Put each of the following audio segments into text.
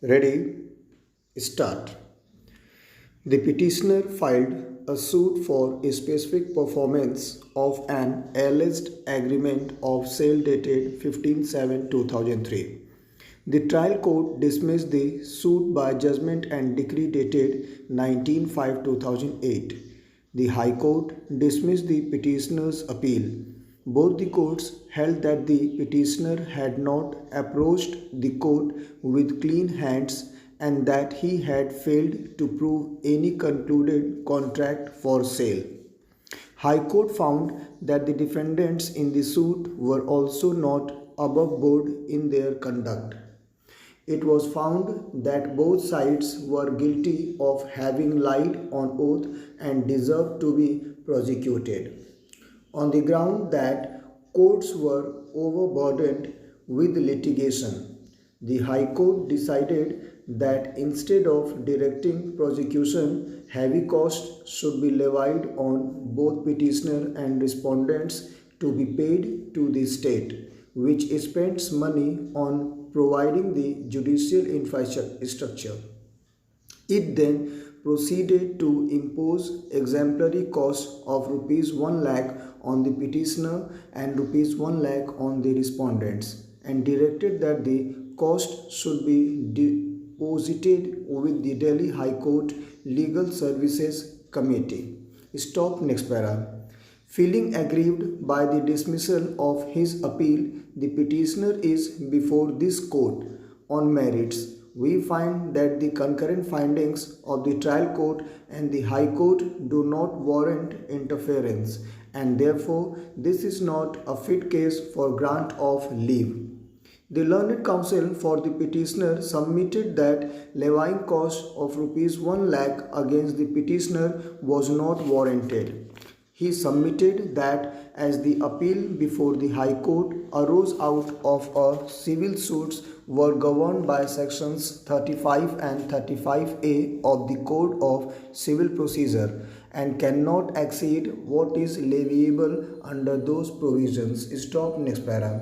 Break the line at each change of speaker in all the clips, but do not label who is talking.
Ready? Start. The petitioner filed a suit for a specific performance of an alleged agreement of sale dated 15/7/2003. The trial court dismissed the suit by judgment and decree dated 19/5/2008. The High Court dismissed the petitioner's appeal. Both the courts held that the petitioner had not approached the court with clean hands and that he had failed to prove any concluded contract for sale. High Court found that the defendants in the suit were also not above board in their conduct. It was found that both sides were guilty of having lied on oath and deserved to be prosecuted. On the ground that courts were overburdened with litigation, the High Court decided that instead of directing prosecution, heavy costs should be levied on both petitioner and respondents to be paid to the state, which spends money on providing the judicial infrastructure. It then proceeded to impose exemplary costs of rupees 1 lakh on the petitioner and rupees 1 lakh on the respondents, and directed that the cost should be deposited with the Delhi High Court Legal Services Committee. Stop next para. Feeling aggrieved by the dismissal of his appeal, the petitioner is before this court on merits. We find that the concurrent findings of the trial court and the High Court do not warrant interference, and therefore this is not a fit case for grant of leave. The learned counsel for the petitioner submitted that levying cost of rupees 1 lakh against the petitioner was not warranted. He submitted that as the appeal before the High Court arose out of a civil suits were governed by sections 35 and 35A of the Code of Civil Procedure and cannot exceed what is leviable under those provisions. Stop next para.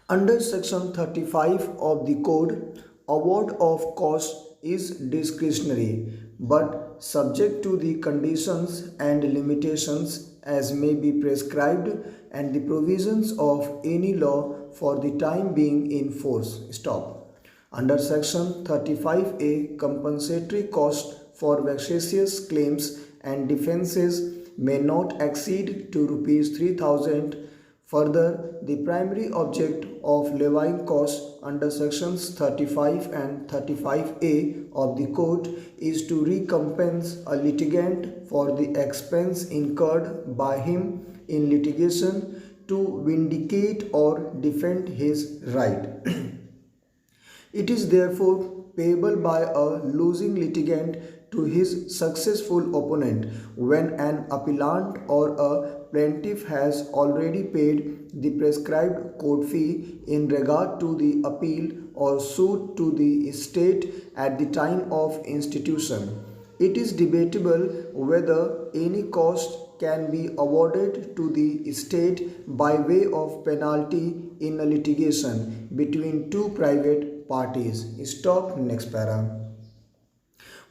Under section 35 of the code, award of cost is discretionary but subject to the conditions and limitations as may be prescribed and the provisions of any law for the time being in force. Stop. Under section 35A, compensatory cost for vexatious claims and defences may not exceed to rupees 3,000. Further, the primary object of levying costs under sections 35 and 35A of the Code is to recompense a litigant for the expense incurred by him in litigation to vindicate or defend his right. It is therefore payable by a losing litigant to his successful opponent when an appellant or a plaintiff has already paid the prescribed court fee in regard to the appeal or suit to the state at the time of institution. It is debatable whether any cost can be awarded to the state by way of penalty in a litigation between two private parties. Stop next para.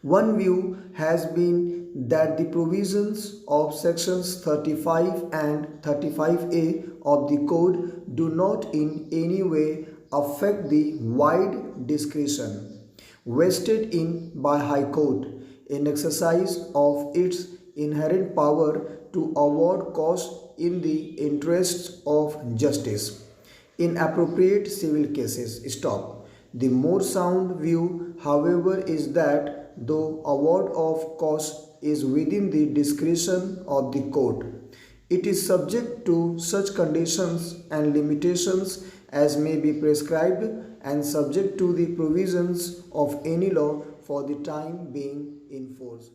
One view has been that the provisions of sections 35 and 35A of the Code do not in any way affect the wide discretion vested in by High Court in exercise of its inherent power to award costs in the interests of justice in appropriate civil cases. Stop. The more sound view, however, is that though award of cost is within the discretion of the court, it is subject to such conditions and limitations as may be prescribed and subject to the provisions of any law for the time being in force.